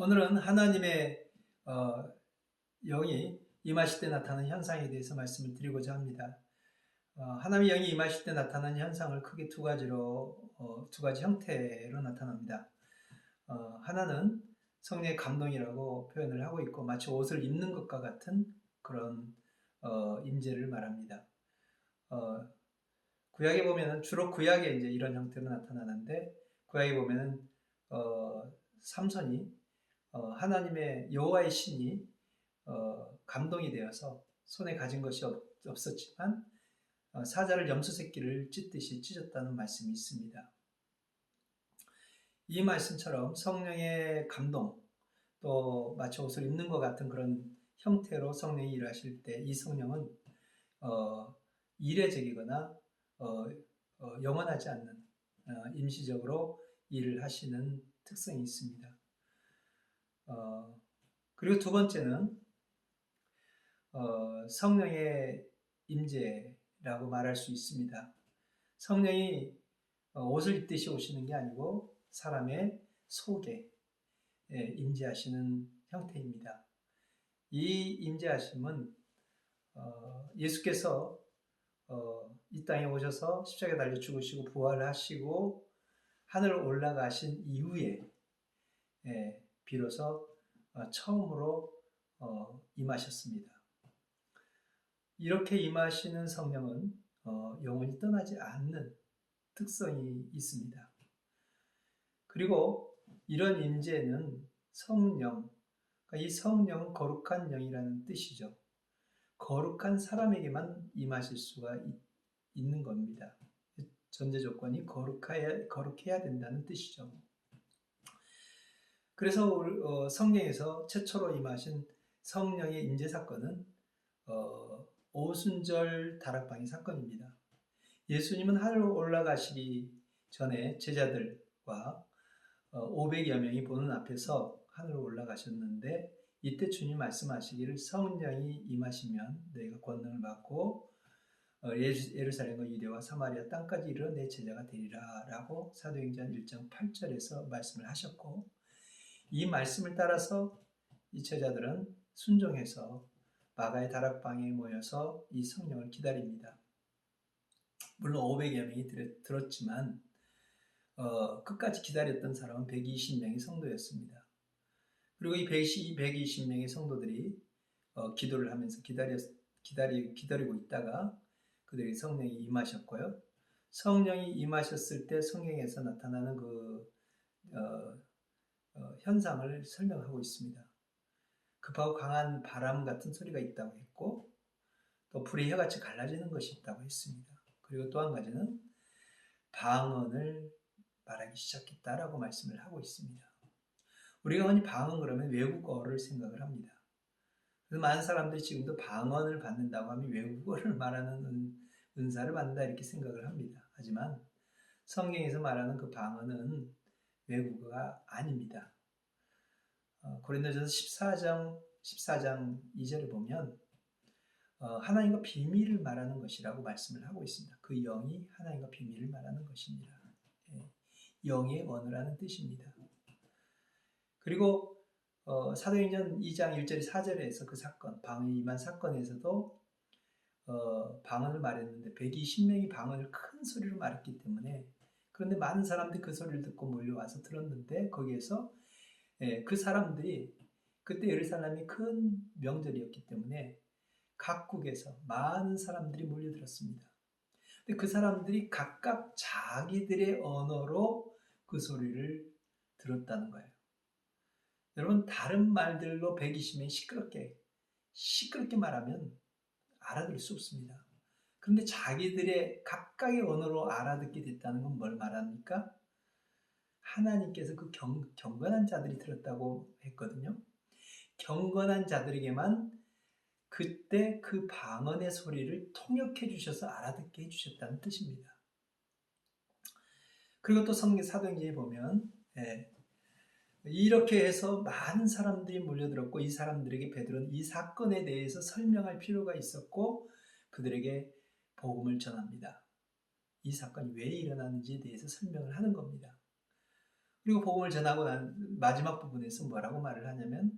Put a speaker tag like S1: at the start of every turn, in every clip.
S1: 오늘은 하나님의 영이 임하실 때 나타나는 현상에 대해서 말씀을 드리고자 합니다. 하나님의 영이 임하실 때 나타나는 현상을 크게 두 가지 형태로 나타납니다. 하나는 성령의 감동이라고 표현을 하고 있고 마치 옷을 입는 것과 같은 그런 임재를 말합니다. 구약에 보면은 주로 구약에 이제 이런 형태로 나타나는데 구약에 보면은 삼손이 하나님의 여호와의 신이 감동이 되어서 손에 가진 것이 없었지만 사자를 염소 새끼를 찢듯이 찢었다는 말씀이 있습니다. 이 말씀처럼 성령의 감동 또 마치 옷을 입는 것 같은 그런 형태로 성령이 일하실 때 이 성령은 이례적이거나 영원하지 않는 임시적으로 일을 하시는 특성이 있습니다. 그리고 두 번째는 성령의 임재라고 말할 수 있습니다. 성령이 옷을 입듯이 오시는 게 아니고 사람의 속에 임재하시는 형태입니다. 이 임재하심은 예수께서 이 땅에 오셔서 십자가에 달려 죽으시고 부활하시고 하늘 올라가신 이후에 비로소 처음으로 임하셨습니다. 이렇게 임하시는 성령은 영원히 떠나지 않는 특성이 있습니다. 그리고 이런 임재는 성령, 그러니까 이 성령은 거룩한 영이라는 뜻이죠. 거룩한 사람에게만 임하실 수가 있는 겁니다. 전제 조건이 거룩해야 된다는 뜻이죠. 그래서 성경에서 최초로 임하신 성령의 임재 사건은 오순절 다락방의 사건입니다. 예수님은 하늘로 올라가시기 전에 제자들과 500여 명이 보는 앞에서 하늘로 올라가셨는데 이때 주님 말씀하시기를 성령이 임하시면 너희가 권능을 받고 예루살렘과 유대와 사마리아 땅까지 이르러 내 제자가 되리라 라고 사도행전 1장 8절에서 말씀을 하셨고 이 말씀을 따라서 이 제자들은 순종해서 마가의 다락방에 모여서 이 성령을 기다립니다. 물론 500여 명이 들었지만 끝까지 기다렸던 사람은 120명의 성도였습니다. 그리고 이 120명의 성도들이 기도를 하면서 기다리고 있다가 그들에게 성령이 임하셨고요. 성령이 임하셨을 때 성경에서 나타나는 그 현상을 설명하고 있습니다. 급하고 강한 바람 같은 소리가 있다고 했고 또 불이 혀같이 갈라지는 것이 있다고 했습니다. 그리고 또 한 가지는 방언을 말하기 시작했다라고 말씀을 하고 있습니다. 우리가 흔히 방언 그러면 외국어를 생각을 합니다. 그래서 많은 사람들이 지금도 방언을 받는다고 하면 외국어를 말하는 은사를 받는다 이렇게 생각을 합니다. 하지만 성경에서 말하는 그 방언은 외국어가 아닙니다. 고린도전서 14장 2절에 보면 하나님과 비밀을 말하는 것이라고 말씀을 하고 있습니다. 그 영이 하나님과 비밀을 말하는 것입니다. 영의 언어라는 뜻입니다. 그리고 사도행전 2장 1절 4절에서 그 사건, 방언이 임한 사건에서도 방언을 말했는데 120명이 방언을 큰 소리로 말했기 때문에 그런데 많은 사람들이 그 소리를 듣고 몰려와서 들었는데 거기에서 그 사람들이 그때 예루살렘이 큰 명절이었기 때문에 각국에서 많은 사람들이 몰려들었습니다. 근데 그 사람들이 각각 자기들의 언어로 그 소리를 들었다는 거예요. 여러분 다른 말들로 120명이 시끄럽게 말하면 알아들을 수 없습니다. 그런데 자기들의 각각의 언어로 알아듣게 됐다는 건 뭘 말합니까? 하나님께서 그 경건한 자들이 들었다고 했거든요. 경건한 자들에게만 그때 그 방언의 소리를 통역해 주셔서 알아듣게 해주셨다는 뜻입니다. 그리고 또 사도행전에 보면 이렇게 해서 많은 사람들이 몰려들었고 이 사람들에게 베드로는 이 사건에 대해서 설명할 필요가 있었고 그들에게 복음을 전합니다. 이 사건이 왜 일어났는지에 대해서 설명을 하는 겁니다. 그리고 복음을 전하고 난 마지막 부분에서 뭐라고 말을 하냐면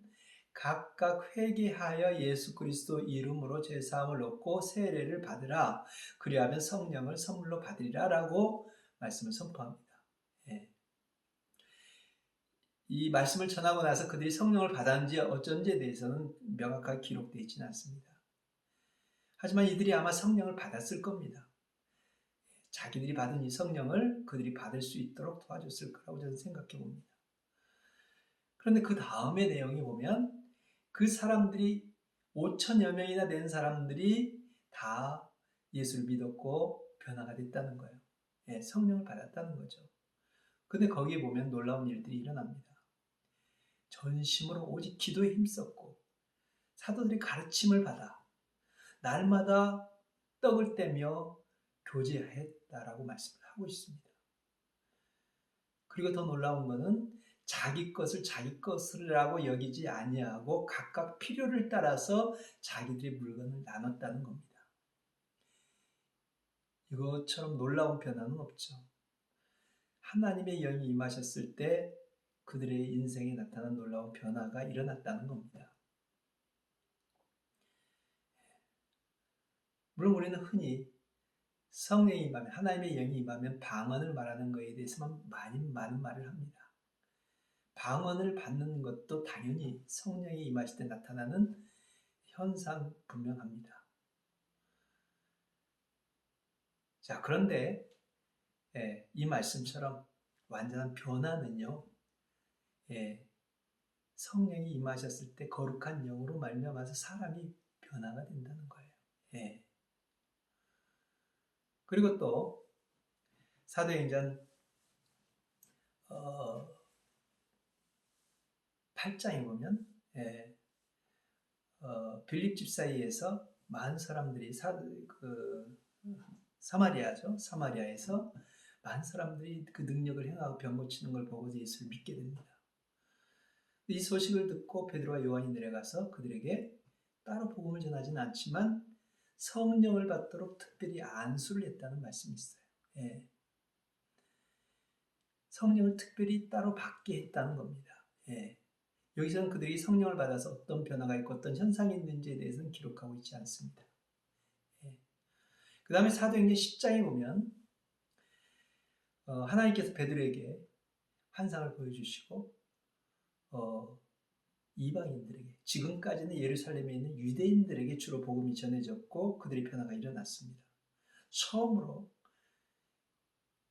S1: 각각 회개하여 예수 그리스도 이름으로 죄사함을 얻고 세례를 받으라. 그리하면 성령을 선물로 받으리라 라고 말씀을 선포합니다. 예. 이 말씀을 전하고 나서 그들이 성령을 받았는지 어쩐지에 대해서는 명확하게 기록되어 있지는 않습니다. 하지만 이들이 아마 성령을 받았을 겁니다. 자기들이 받은 이 성령을 그들이 받을 수 있도록 도와줬을 거라고 저는 생각해 봅니다. 그런데 그 다음의 내용이 보면 그 사람들이 5천여 명이나 된 사람들이 다 예수를 믿었고 변화가 됐다는 거예요. 예, 성령을 받았다는 거죠. 근데 거기에 보면 놀라운 일들이 일어납니다. 전심으로 오직 기도에 힘썼고 사도들이 가르침을 받아 날마다 떡을 떼며 교제했다라고 말씀을 하고 있습니다. 그리고 더 놀라운 것은 자기 것을 자기 것이라고 여기지 아니하고 각각 필요를 따라서 자기들의 물건을 나눴다는 겁니다. 이것처럼 놀라운 변화는 없죠. 하나님의 영이 임하셨을 때 그들의 인생에 나타난 놀라운 변화가 일어났다는 겁니다. 물론 우리는 흔히 성령이 임하면, 하나님의 영이 임하면 방언을 말하는 것에 대해서만 많은 말을 합니다. 방언을 받는 것도 당연히 성령이 임하실 때 나타나는 현상 분명합니다. 자, 그런데 이 말씀처럼 완전한 변화는요, 성령이 임하셨을 때 거룩한 영으로 말미암아서 사람이 변화가 된다는 거예요. 그리고 또 사도행전 8장에 보면 빌립 집사이에서 많은 사람들이 사마리아죠. 사마리아에서 많은 사람들이 그 능력을 행하고 병 고치는 걸 보고 예수를 믿게 됩니다. 이 소식을 듣고 베드로와 요한이 내려가서 그들에게 따로 복음을 전하지는 않지만 성령을 받도록 특별히 안수를 했다는 말씀이 있어요. 성령을 특별히 따로 받게 했다는 겁니다. 여기서는 그들이 성령을 받아서 어떤 변화가 있고 어떤 현상이 있는지에 대해서는 기록하고 있지 않습니다. 그 다음에 사도행전 10장에 보면 하나님께서 베드로에게 환상을 보여주시고 이방인들에게, 지금까지는 예루살렘에 있는 유대인들에게 주로 복음이 전해졌고 그들의 변화가 일어났습니다. 처음으로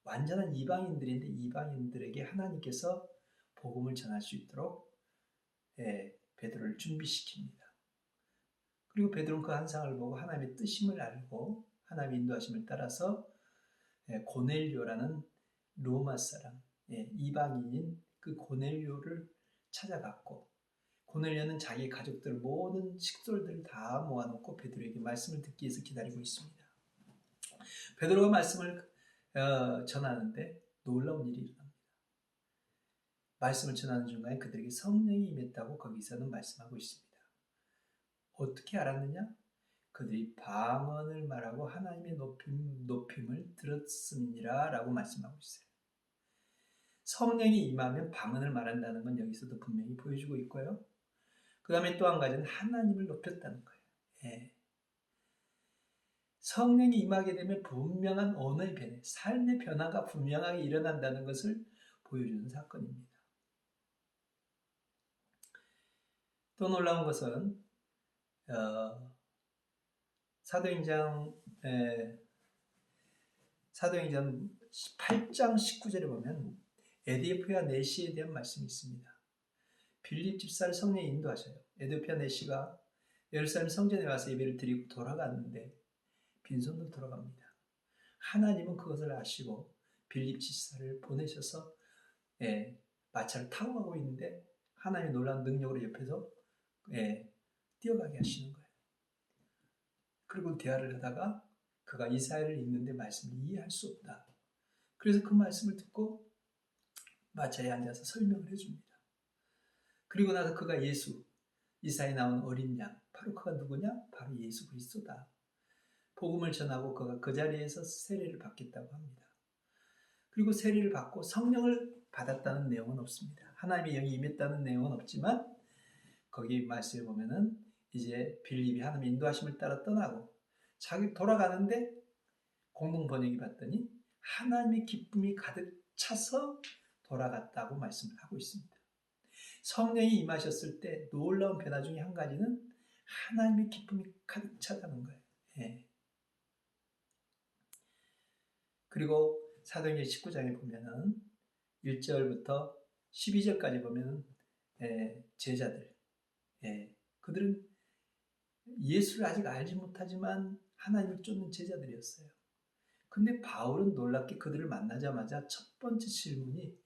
S1: 완전한 이방인들인데 이방인들에게 하나님께서 복음을 전할 수 있도록 베드로를 준비시킵니다. 그리고 베드로는 그 환상을 보고 하나님의 뜻임을 알고 하나님의 인도하심을 따라서 고넬료라는 로마 사람, 이방인인 그 고넬료를 찾아갔고, 고넬료는 자기 가족들 모든 식솔들을 다 모아놓고 베드로에게 말씀을 듣기 위해서 기다리고 있습니다. 베드로가 말씀을 전하는데 놀라운 일이 일어납니다. 말씀을 전하는 중간에 그들에게 성령이 임했다고 거기서는 말씀하고 있습니다. 어떻게 알았느냐? 그들이 방언을 말하고 하나님의 높임을 들었습니다 라고 말씀하고 있어요. 성령이 임하면 방언을 말한다는 건 여기서도 분명히 보여주고 있고요. 그 다음에 또 한 가지는 하나님을 높였다는 거예요. 성령이 임하게 되면 분명한 언어의 변화, 삶의 변화가 분명하게 일어난다는 것을 보여주는 사건입니다. 또 놀라운 것은 사도행전 8장 19절에 보면 에디오피아 내시에 대한 말씀이 있습니다. 빌립 집사를 성령이 인도하셔요. 에디오피아 내시가 예루살렘 성전에 와서 예배를 드리고 돌아갔는데 빈손으로 돌아갑니다. 하나님은 그것을 아시고 빌립 집사를 보내셔서 마차를 타고 가고 있는데 하나님의 놀라운 능력으로 옆에서 뛰어가게 하시는 거예요. 그리고 대화를 하다가 그가 이사야를 읽는데 말씀을 이해할 수 없다. 그래서 그 말씀을 듣고 마차에 앉아서 설명을 해줍니다. 그리고 나서 그가 이사야에 나온 어린 양, 바로 그가 누구냐? 바로 예수 그리스도다. 복음을 전하고 그가 그 자리에서 세례를 받겠다고 합니다. 그리고 세례를 받고 성령을 받았다는 내용은 없습니다. 하나님의 영이 임했다는 내용은 없지만 거기 말씀에 보면은 이제 빌립이 하나님의 인도하심을 따라 떠나고 자기 돌아가는데 공동 번역이 봤더니 하나님의 기쁨이 가득 차서 돌아갔다고 말씀을 하고 있습니다. 성령이 임하셨을 때 놀라운 변화 중에 한 가지는 하나님의 기쁨이 가득 차다는 거예요. 예. 그리고 사도행전 19장에 보면은 1절부터 12절까지 보면은 제자들, 그들은 예수를 아직 알지 못하지만 하나님을 쫓는 제자들이었어요. 근데 바울은 놀랍게 그들을 만나자마자 첫 번째 질문이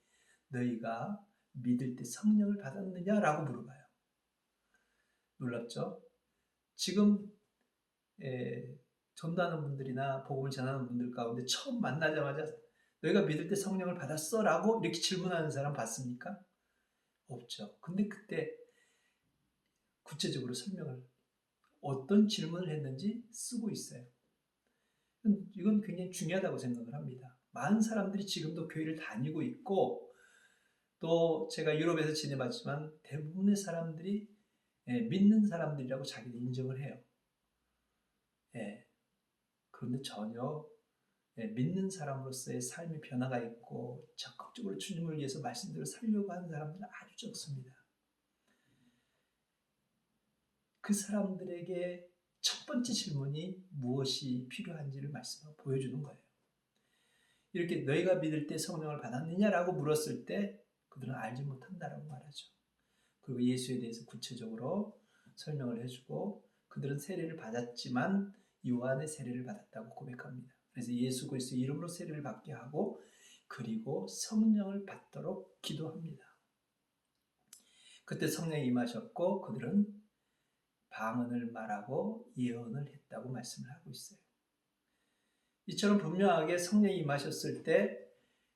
S1: 너희가 믿을 때 성령을 받았느냐라고 물어봐요. 놀랍죠? 지금 전도하는 분들이나 복음을 전하는 분들 가운데 처음 만나자마자 너희가 믿을 때 성령을 받았어? 라고 이렇게 질문하는 사람 봤습니까? 없죠. 근데 그때 구체적으로 설명을 어떤 질문을 했는지 쓰고 있어요. 이건 굉장히 중요하다고 생각을 합니다. 많은 사람들이 지금도 교회를 다니고 있고 또 제가 유럽에서 지내봤지만 대부분의 사람들이 믿는 사람들이라고 자기들 인정을 해요. 그런데 전혀 믿는 사람으로서의 삶의 변화가 있고 적극적으로 주님을 위해서 말씀대로 살려고 하는 사람들은 아주 적습니다. 그 사람들에게 첫 번째 질문이 무엇이 필요한지를 보여주는 거예요. 이렇게 너희가 믿을 때 성령을 받았느냐라고 물었을 때 그들은 알지 못한다라고 말하죠. 그리고 예수에 대해서 구체적으로 설명을 해주고 그들은 세례를 받았지만 요한의 세례를 받았다고 고백합니다. 그래서 예수 그리스도 이름으로 세례를 받게 하고 그리고 성령을 받도록 기도합니다. 그때 성령이 임하셨고 그들은 방언을 말하고 예언을 했다고 말씀을 하고 있어요. 이처럼 분명하게 성령이 임하셨을 때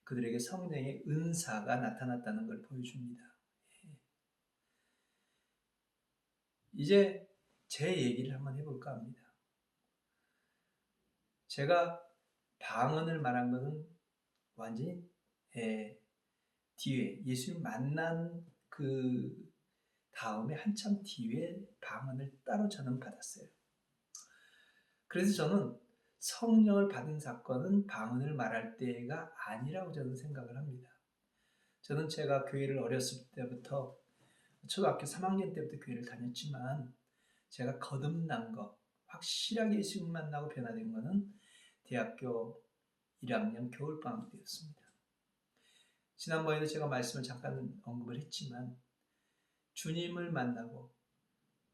S1: 그들에게 성령의 은사가 나타났다는 걸 보여줍니다. 이제 제 얘기를 한번 해볼까 합니다. 제가 방언을 말한 것은 완전히 뒤에 예수를 만난 그 다음에 한참 뒤에 방언을 따로 저는 받았어요. 그래서 저는 성령을 받은 사건은 방언을 말할 때가 아니라고 저는 생각을 합니다. 저는 제가 교회를 어렸을 때부터 초등학교 3학년 때부터 교회를 다녔지만 제가 거듭난 거, 확실하게 예수님 만나고 변화된 거는 대학교 1학년 겨울방학 때였습니다. 지난번에도 제가 말씀을 잠깐 언급을 했지만 주님을 만나고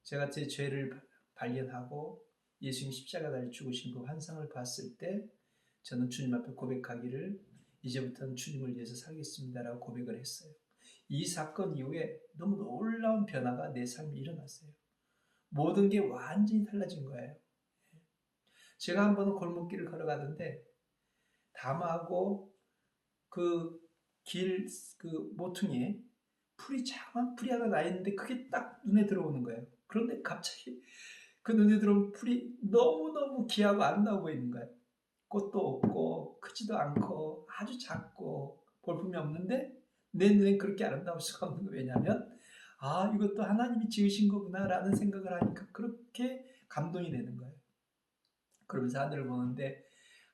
S1: 제가 제 죄를 발견하고 예수님 십자가 달려 죽으신 그 환상을 봤을 때 저는 주님 앞에 고백하기를 이제부터는 주님을 위해서 살겠습니다라고 고백을 했어요. 이 사건 이후에 너무 놀라운 변화가 내 삶에 일어났어요. 모든 게 완전히 달라진 거예요. 제가 한 번은 골목길을 걸어가던데 담하고 그 모퉁이에 자그마한 풀이 하나 나 있는데 그게 딱 눈에 들어오는 거예요. 그런데 갑자기 그 눈에 들어온 풀이 너무너무 귀하고 아름다워 보이는 거예요. 꽃도 없고 크지도 않고 아주 작고 볼품이 없는데 내 눈엔 그렇게 아름다울 수가 없는 거예요. 왜냐하면 이것도 하나님이 지으신 거구나 라는 생각을 하니까 그렇게 감동이 되는 거예요. 그러면서 하늘을 보는데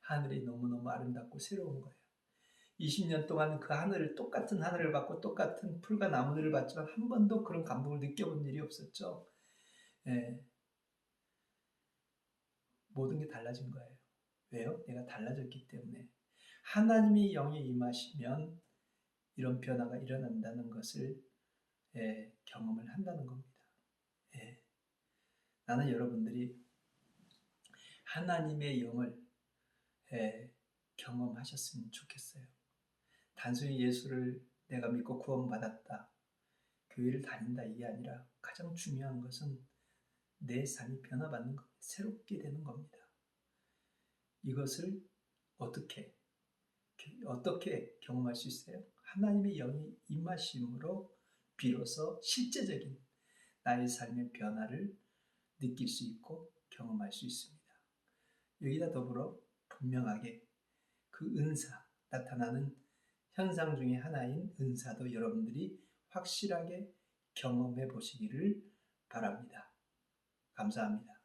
S1: 하늘이 너무너무 아름답고 새로운 거예요. 20년 동안 그 하늘을 똑같은 하늘을 봤고 똑같은 풀과 나무들을 봤지만 한 번도 그런 감동을 느껴본 일이 없었죠. 모든 게 달라진 거예요. 왜요? 내가 달라졌기 때문에. 하나님의 영이 임하시면 이런 변화가 일어난다는 것을 경험을 한다는 겁니다. 나는 여러분들이 하나님의 영을 경험하셨으면 좋겠어요. 단순히 예수를 내가 믿고 구원받았다, 교회를 다닌다 이게 아니라 가장 중요한 것은 내 삶이 변화받는 것, 새롭게 되는 겁니다. 이것을 어떻게 경험할 수 있어요? 하나님의 영이 임하심으로 비로소 실제적인 나의 삶의 변화를 느낄 수 있고 경험할 수 있습니다. 여기다 더불어 분명하게 그 은사, 나타나는 현상 중에 하나인 은사도 여러분들이 확실하게 경험해 보시기를 바랍니다. 감사합니다.